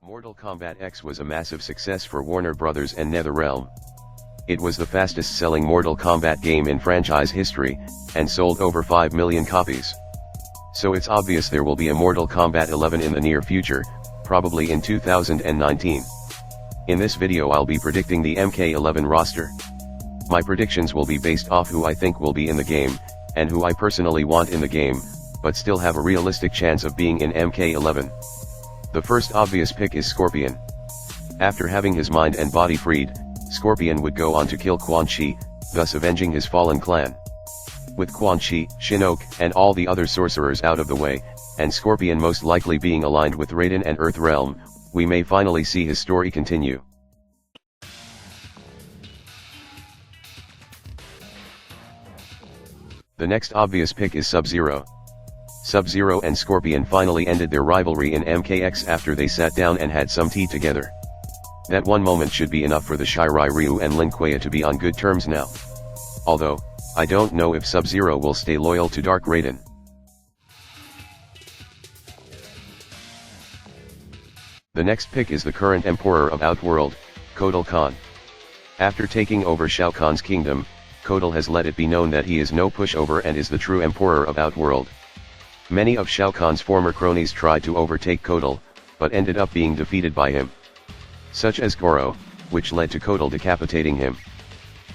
Mortal Kombat X was a massive success for Warner Bros. And NetherRealm. It was the fastest-selling Mortal Kombat game in franchise history, and sold over 5 million copies. So it's obvious there will be a Mortal Kombat 11 in the near future, probably in 2019. In this video I'll be predicting the MK11 roster. My predictions will be based off who I think will be in the game, and who I personally want in the game, but still have a realistic chance of being in MK11. The first obvious pick is Scorpion. After having his mind and body freed, Scorpion would go on to kill Quan Chi, thus avenging his fallen clan. With Quan Chi, Shinnok, and all the other sorcerers out of the way, and Scorpion most likely being aligned with Raiden and Earthrealm, we may finally see his story continue. The next obvious pick is Sub-Zero. Sub-Zero and Scorpion finally ended their rivalry in MKX after they sat down and had some tea together. That one moment should be enough for the Shirai Ryu and Lin Kuei to be on good terms now. Although, I don't know if Sub-Zero will stay loyal to Dark Raiden. The next pick is the current Emperor of Outworld, Kotal Kahn. After taking over Shao Kahn's kingdom, Kotal has let it be known that he is no pushover and is the true Emperor of Outworld. Many of Shao Kahn's former cronies tried to overtake Kotal, but ended up being defeated by him. Such as Goro, which led to Kotal decapitating him.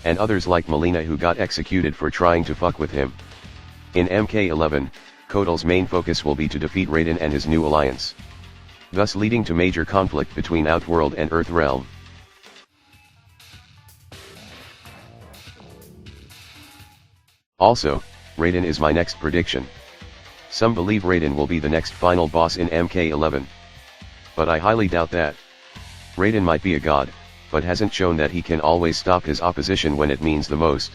And others like Melina who got executed for trying to fuck with him. In MK11, Kotal's main focus will be to defeat Raiden and his new alliance. Thus leading to major conflict between Outworld and Earthrealm. Also, Raiden is my next prediction. Some believe Raiden will be the next final boss in MK11. But I highly doubt that. Raiden might be a god, but hasn't shown that he can always stop his opposition when it means the most.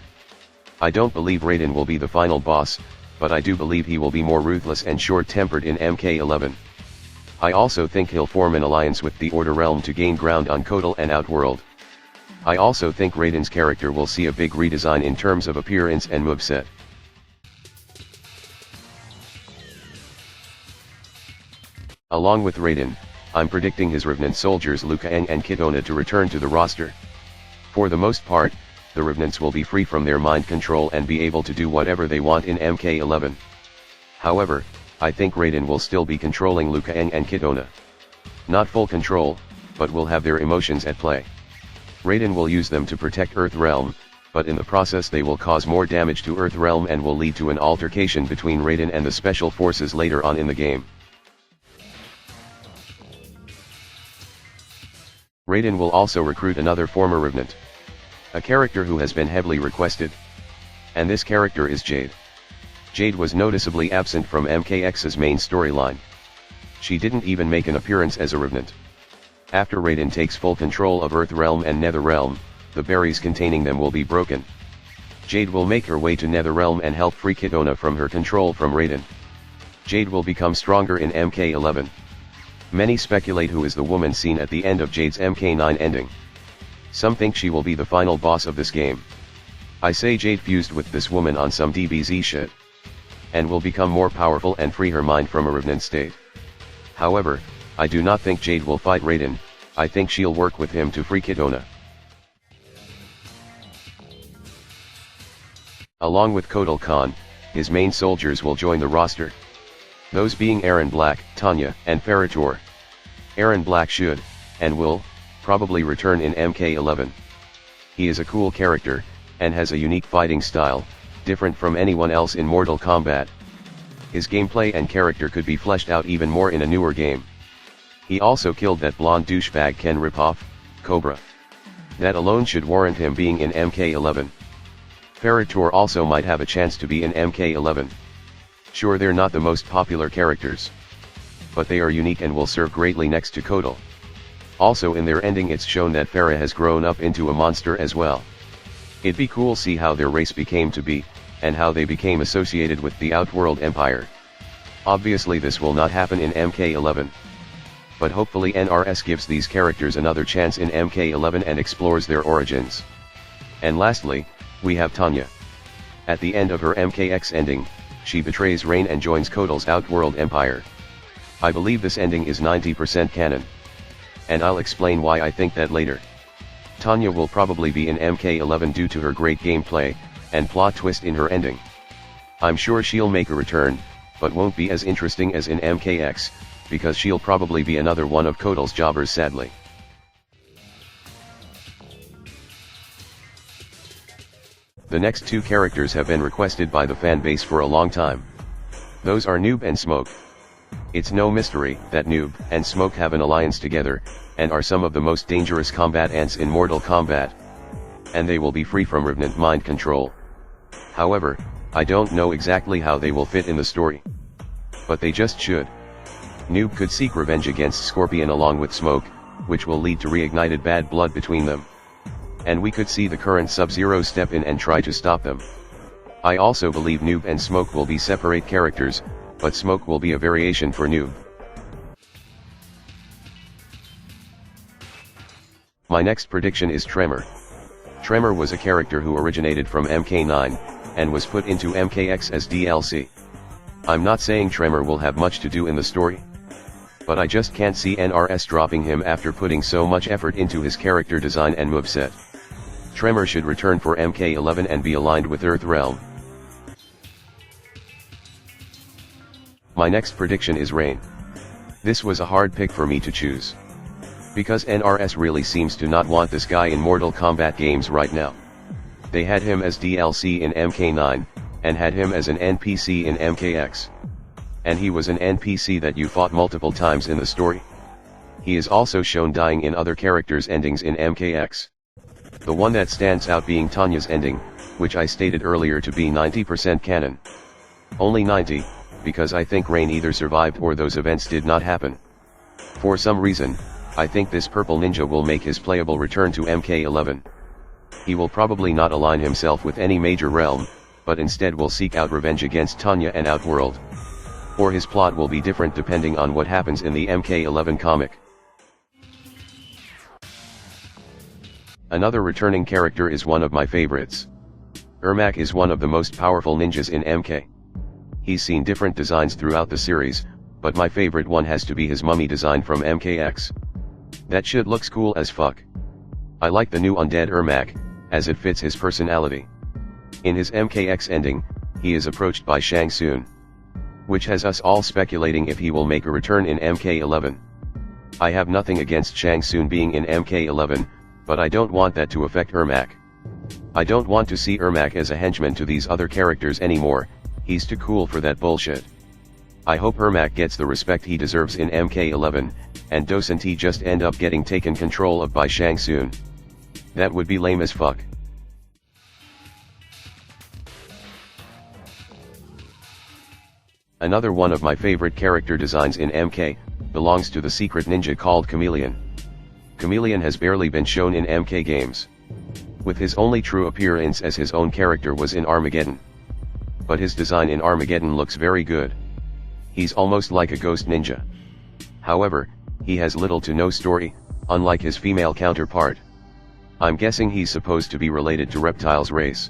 I don't believe Raiden will be the final boss, but I do believe he will be more ruthless and short-tempered in MK11. I also think he'll form an alliance with the Order Realm to gain ground on Kotal and Outworld. I also think Raiden's character will see a big redesign in terms of appearance and moveset. Along with Raiden, I'm predicting his Revenant soldiers Liu Kang and Kitana to return to the roster. For the most part, the Revenants will be free from their mind control and be able to do whatever they want in MK11. However, I think Raiden will still be controlling Liu Kang and Kitana. Not full control, but will have their emotions at play. Raiden will use them to protect Earthrealm, but in the process they will cause more damage to Earthrealm and will lead to an altercation between Raiden and the Special Forces later on in the game. Raiden will also recruit another former Revenant. A character who has been heavily requested. And this character is Jade. Jade was noticeably absent from MKX's main storyline. She didn't even make an appearance as a Revenant. After Raiden takes full control of Earthrealm and NetherRealm, the berries containing them will be broken. Jade will make her way to NetherRealm and help free Kitana from her control from Raiden. Jade will become stronger in MK11. Many speculate who is the woman seen at the end of Jade's MK9 ending. Some think she will be the final boss of this game. I say Jade fused with this woman on some DBZ shit. And will become more powerful and free her mind from a Revenant state. However, I do not think Jade will fight Raiden, I think she'll work with him to free Kitana. Along with Kotal Kahn, his main soldiers will join the roster. Those being Erron Black, Tanya, and Ferritor. Erron Black should, and will, probably return in MK11. He is a cool character, and has a unique fighting style, different from anyone else in Mortal Kombat. His gameplay and character could be fleshed out even more in a newer game. He also killed that blonde douchebag Ken ripoff, Cobra. That alone should warrant him being in MK11. Ferritor also might have a chance to be in MK11. Sure, they're not the most popular characters. But they are unique and will serve greatly next to Kotal. Also in their ending it's shown that Hara has grown up into a monster as well. It'd be cool see how their race became to be, and how they became associated with the Outworld Empire. Obviously this will not happen in MK11. But hopefully NRS gives these characters another chance in MK11 and explores their origins. And lastly, we have Tanya. At the end of her MKX ending, she betrays Rain and joins Kotal's Outworld Empire. I believe this ending is 90% canon. and I'll explain why I think that later. Tanya will probably be in MK11 due to her great gameplay, and plot twist in her ending. I'm sure she'll make a return, but won't be as interesting as in MKX, because she'll probably be another one of Kotal's jobbers sadly. The next two characters have been requested by the fanbase for a long time. Those are Noob and Smoke. It's no mystery that Noob and Smoke have an alliance together, and are some of the most dangerous combatants in Mortal Kombat. And they will be free from Revenant mind control. However, I don't know exactly how they will fit in the story. But they just should. Noob could seek revenge against Scorpion along with Smoke, which will lead to reignited bad blood between them. And we could see the current Sub-Zero step in and try to stop them. I also believe Noob and Smoke will be separate characters, but Smoke will be a variation for Noob. My next prediction is Tremor. Tremor was a character who originated from MK9, and was put into MKX as DLC. I'm not saying Tremor will have much to do in the story, but I just can't see NRS dropping him after putting so much effort into his character design and moveset. Tremor should return for MK11 and be aligned with Earth Realm. My next prediction is Rain. This was a hard pick for me to choose, because NRS really seems to not want this guy in Mortal Kombat games right now. They had him as DLC in MK9, and had him as an NPC in MKX. And he was an NPC that you fought multiple times in the story. He is also shown dying in other characters' endings in MKX. The one that stands out being Tanya's ending, which I stated earlier to be 90% canon. Only 90, because I think Rain either survived or those events did not happen. For some reason, I think this purple ninja will make his playable return to MK11. He will probably not align himself with any major realm, but instead will seek out revenge against Tanya and Outworld. Or his plot will be different depending on what happens in the MK11 comic. Another returning character is one of my favorites. Ermac is one of the most powerful ninjas in MK. He's seen different designs throughout the series, but my favorite one has to be his mummy design from MKX. That shit looks cool as fuck. I like the new undead Ermac, as it fits his personality. In his MKX ending, he is approached by Shang Tsung, which has us all speculating if he will make a return in MK11. I have nothing against Shang Tsung being in MK11, but I don't want that to affect Ermac. I don't want to see Ermac as a henchman to these other characters anymore, he's too cool for that bullshit. I hope Ermac gets the respect he deserves in MK11, and doesn't he just end up getting taken control of by Shang Tsung. That would be lame as fuck. Another one of my favorite character designs in MK, belongs to the secret ninja called Chameleon. Chameleon has barely been shown in MK games, with his only true appearance as his own character was in Armageddon. But his design in Armageddon looks very good. He's almost like a ghost ninja. However, he has little to no story, unlike his female counterpart. I'm guessing he's supposed to be related to Reptile's race.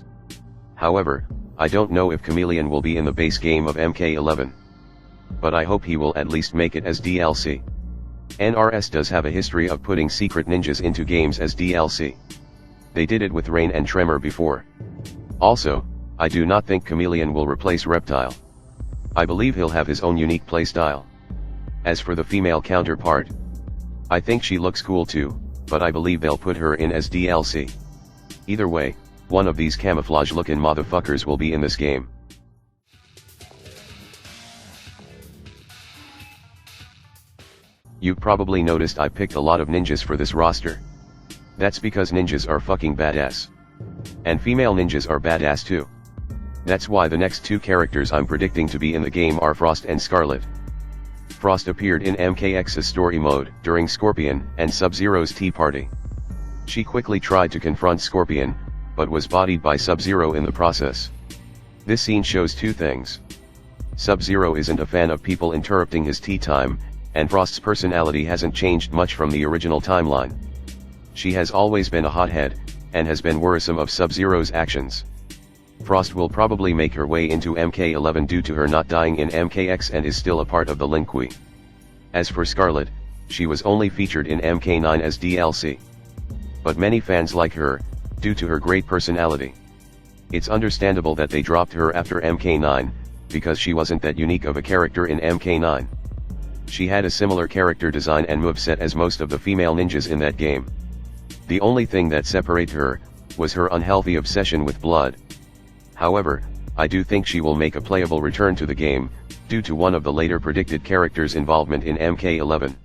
However, I don't know if Chameleon will be in the base game of MK11. But I hope he will at least make it as DLC. NRS does have a history of putting secret ninjas into games as DLC. They did it with Rain and Tremor before. Also, I do not think Chameleon will replace Reptile. I believe he'll have his own unique playstyle. As for the female counterpart, I think she looks cool too, but I believe they'll put her in as DLC. Either way, one of these camouflage-looking motherfuckers will be in this game. You've probably noticed I picked a lot of ninjas for this roster. That's because ninjas are fucking badass. And female ninjas are badass too. That's why the next two characters I'm predicting to be in the game are Frost and Scarlet. Frost appeared in MKX's story mode during Scorpion and Sub-Zero's tea party. She quickly tried to confront Scorpion, but was bodied by Sub-Zero in the process. This scene shows two things. Sub-Zero isn't a fan of people interrupting his tea time, and Frost's personality hasn't changed much from the original timeline. She has always been a hothead, and has been worrisome of Sub-Zero's actions. Frost will probably make her way into MK11 due to her not dying in MKX and is still a part of the Lin Kuei. As for Scarlet, she was only featured in MK9 as DLC. But many fans like her, due to her great personality. It's understandable that they dropped her after MK9, because she wasn't that unique of a character in MK9. She had a similar character design and moveset as most of the female ninjas in that game. The only thing that separated her, was her unhealthy obsession with blood. However, I do think she will make a playable return to the game, due to one of the later predicted characters' involvement in MK11.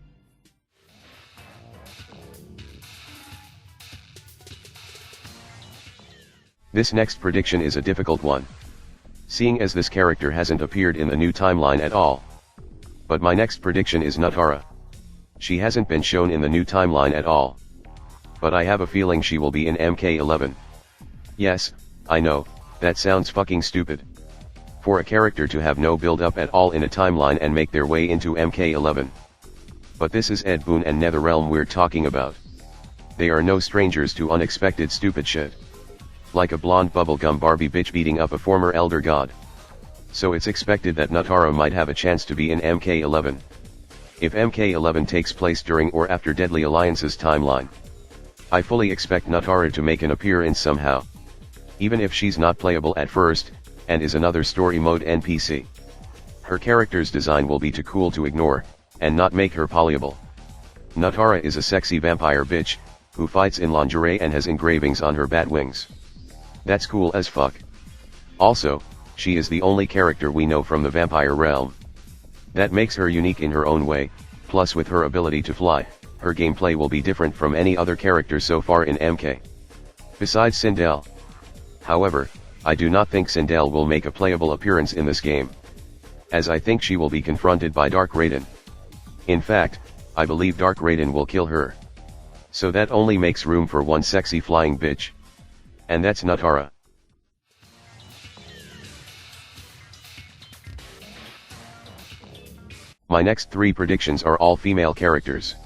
This next prediction is a difficult one, seeing as this character hasn't appeared in the new timeline at all. But my next prediction is Hara. She hasn't been shown in the new timeline at all. But I have a feeling she will be in MK11. Yes, I know, that sounds fucking stupid. For a character to have no build-up at all in a timeline and make their way into MK11. But this is Ed Boon and NetherRealm we're talking about. They are no strangers to unexpected stupid shit. Like a blonde bubblegum Barbie bitch beating up a former elder god. So it's expected that Hara might have a chance to be in MK11. If MK11 takes place during or after Deadly Alliance's timeline, I fully expect Hara to make an appearance somehow. Even if she's not playable at first, and is another story mode NPC. Her character's design will be too cool to ignore, and not make her playable. Hara is a sexy vampire bitch, who fights in lingerie and has engravings on her bat wings. That's cool as fuck. Also, she is the only character we know from the vampire realm. That makes her unique in her own way, plus with her ability to fly, her gameplay will be different from any other character so far in MK. Besides Sindel. However, I do not think Sindel will make a playable appearance in this game, as I think she will be confronted by Dark Raiden. In fact, I believe Dark Raiden will kill her. So that only makes room for one sexy flying bitch. And that's Hara. My next three predictions are all female characters.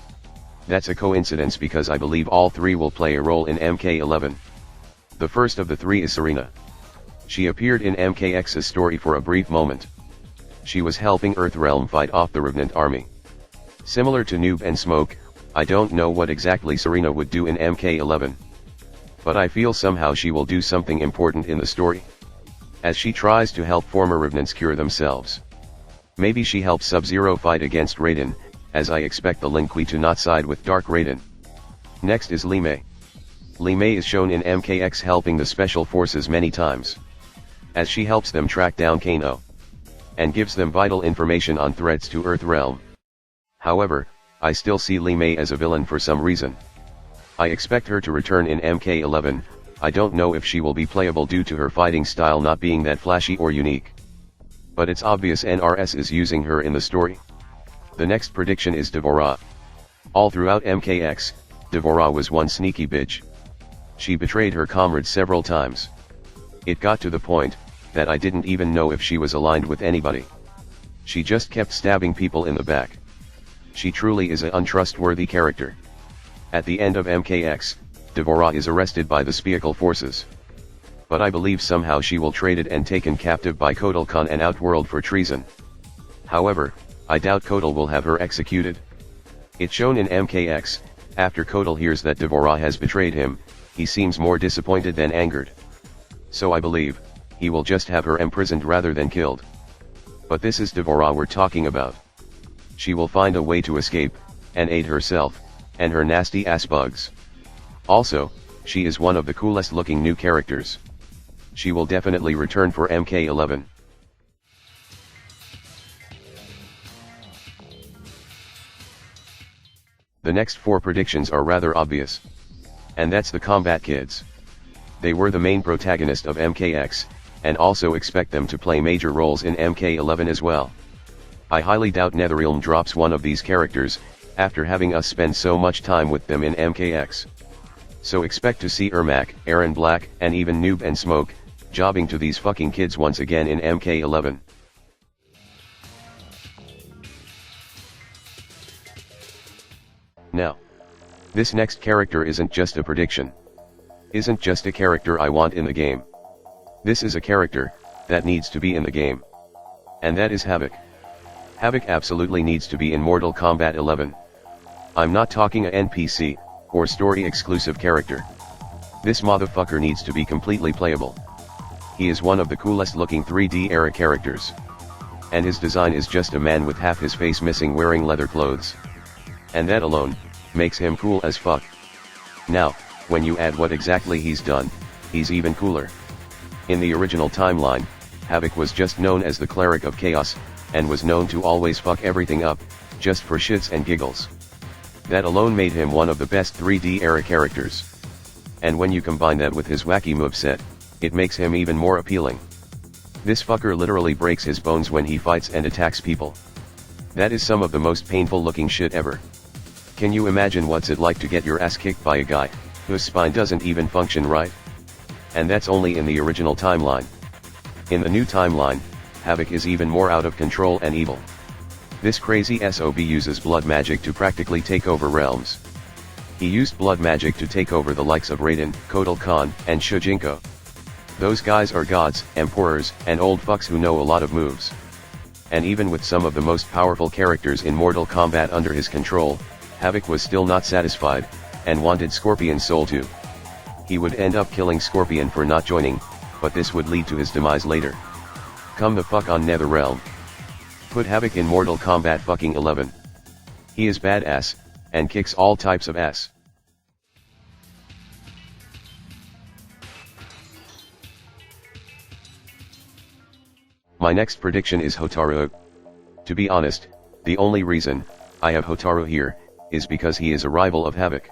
That's a coincidence because I believe all three will play a role in MK11. The first of the three is Serena. She appeared in MKX's story for a brief moment. She was helping Earthrealm fight off the Revenant army. Similar to Noob and Smoke, I don't know what exactly Serena would do in MK11. But I feel somehow she will do something important in the story, as she tries to help former Revenants cure themselves. Maybe she helps Sub-Zero fight against Raiden, as I expect the Lin Kuei to not side with Dark Raiden. Next is Li Mei. Li Mei is shown in MKX helping the Special Forces many times, as she helps them track down Kano, and gives them vital information on threats to Earthrealm. However, I still see Li Mei as a villain for some reason. I expect her to return in MK11, I don't know if she will be playable due to her fighting style not being that flashy or unique. But it's obvious NRS is using her in the story. The next prediction is D'Vorah. All throughout MKX, D'Vorah was one sneaky bitch. She betrayed her comrades several times. It got to the point, that I didn't even know if she was aligned with anybody. She just kept stabbing people in the back. She truly is an untrustworthy character. At the end of MKX, D'Vorah is arrested by the Special Forces. But I believe somehow she will traded and taken captive by Kotal Kahn and Outworld for treason. However, I doubt Kotal will have her executed. It's shown in MKX, after Kotal hears that D'Vorah has betrayed him, he seems more disappointed than angered. So I believe, he will just have her imprisoned rather than killed. But this is D'Vorah we're talking about. She will find a way to escape, and aid herself, and her nasty ass bugs. Also, she is one of the coolest looking new characters. She will definitely return for MK11. The next four predictions are rather obvious. And that's the Combat Kids. They were the main protagonist of MKX, and also expect them to play major roles in MK11 as well. I highly doubt NetherRealm drops one of these characters, after having us spend so much time with them in MKX. So expect to see Ermac, Aaron Black, and even Noob and Smoke, jobbing to these fucking kids once again in MK11. Now, this next character isn't just a prediction. Isn't just a character I want in the game. This is a character, that needs to be in the game. And that is Havoc. Havoc absolutely needs to be in Mortal Kombat 11. I'm not talking a NPC, or story exclusive character. This motherfucker needs to be completely playable. He is one of the coolest looking 3D era characters. And his design is just a man with half his face missing wearing leather clothes. And that alone, makes him cool as fuck. Now, when you add what exactly he's done, he's even cooler. In the original timeline, Havoc was just known as the Cleric of Chaos, and was known to always fuck everything up, just for shits and giggles. That alone made him one of the best 3D era characters. And when you combine that with his wacky moveset, it makes him even more appealing. This fucker literally breaks his bones when he fights and attacks people. That is some of the most painful looking shit ever. Can you imagine what's it like to get your ass kicked by a guy, whose spine doesn't even function right? And that's only in the original timeline. In the new timeline, Havoc is even more out of control and evil. This crazy SOB uses blood magic to practically take over realms. He used blood magic to take over the likes of Raiden, Kotal Kahn, and Shujinko. Those guys are gods, emperors, and old fucks who know a lot of moves. And even with some of the most powerful characters in Mortal Kombat under his control, Havoc was still not satisfied, and wanted Scorpion's soul too. He would end up killing Scorpion for not joining, but this would lead to his demise later. Come the fuck on Netherrealm. Put Havoc in Mortal Kombat fucking 11. He is badass, and kicks all types of ass. My next prediction is Hotaru. To be honest, the only reason I have Hotaru here is because he is a rival of Havoc.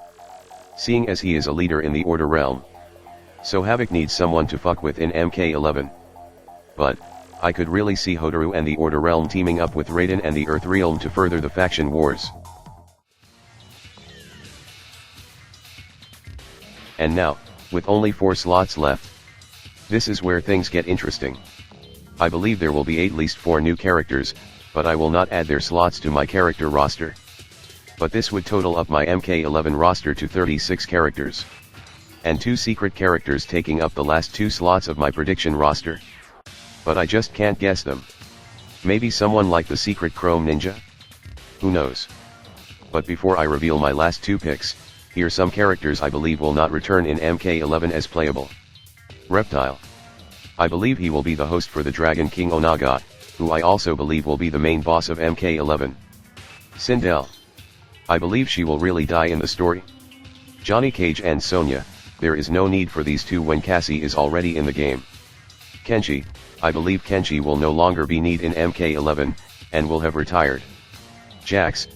Seeing as he is a leader in the Order realm. So Havoc needs someone to fuck with in MK11. But I could really see Hotaru and the Order realm teaming up with Raiden and the Earth realm to further the faction wars. And now, with only 4 slots left, this is where things get interesting. I believe there will be at least 4 new characters, but I will not add their slots to my character roster. But this would total up my MK11 roster to 36 characters. And 2 secret characters taking up the last 2 slots of my prediction roster. But I just can't guess them. Maybe someone like the secret Chrome Ninja? Who knows? But before I reveal my last 2 picks, here's some characters I believe will not return in MK11 as playable. Reptile. I believe he will be the host for the Dragon King Onaga, who I also believe will be the main boss of MK11. Sindel. I believe she will really die in the story. Johnny Cage and Sonya, there is no need for these 2 when Cassie is already in the game. Kenshi, I believe Kenshi will no longer be needed in MK11, and will have retired. Jax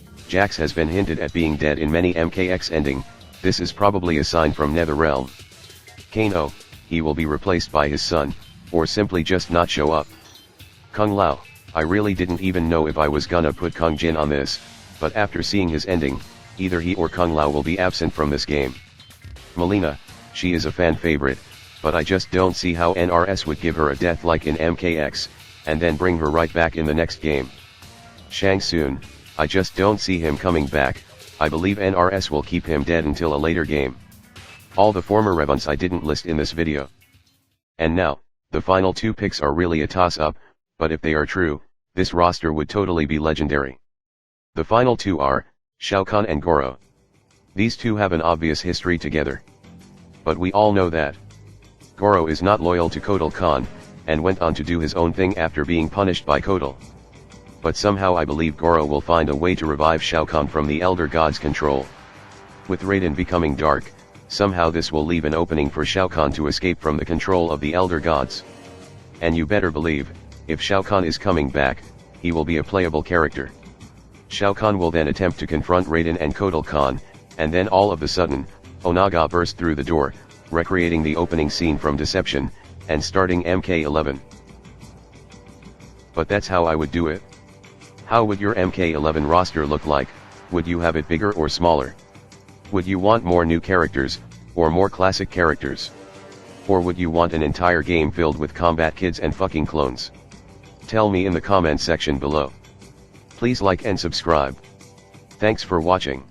has been hinted at being dead in many MKX ending, this is probably a sign from Netherrealm. Kano, he will be replaced by his son, or simply just not show up. Kung Lao, I really didn't even know if I was gonna put Kung Jin on this, but after seeing his ending, either he or Kung Lao will be absent from this game. Melina, she is a fan favorite, but I just don't see how NRS would give her a death like in MKX, and then bring her right back in the next game. Shang Tsung, I just don't see him coming back, I believe NRS will keep him dead until a later game. All the former Revants I didn't list in this video. And now, the final 2 picks are really a toss-up, but if they are true, this roster would totally be legendary. The final 2 are, Shao Kahn and Goro. These 2 have an obvious history together. But we all know that Goro is not loyal to Kotal Kahn, and went on to do his own thing after being punished by Kotal. But somehow I believe Goro will find a way to revive Shao Kahn from the Elder God's control. With Raiden becoming dark, somehow this will leave an opening for Shao Kahn to escape from the control of the Elder Gods. And you better believe, if Shao Kahn is coming back, he will be a playable character. Shao Kahn will then attempt to confront Raiden and Kotal Kahn, and then all of a sudden, Onaga bursts through the door, recreating the opening scene from Deception, and starting MK11. But that's how I would do it. How would your MK11 roster look like? Would you have it bigger or smaller? Would you want more new characters, or more classic characters? Or would you want an entire game filled with combat kids and fucking clones? Tell me in the comment section below. Please like and subscribe. Thanks for watching.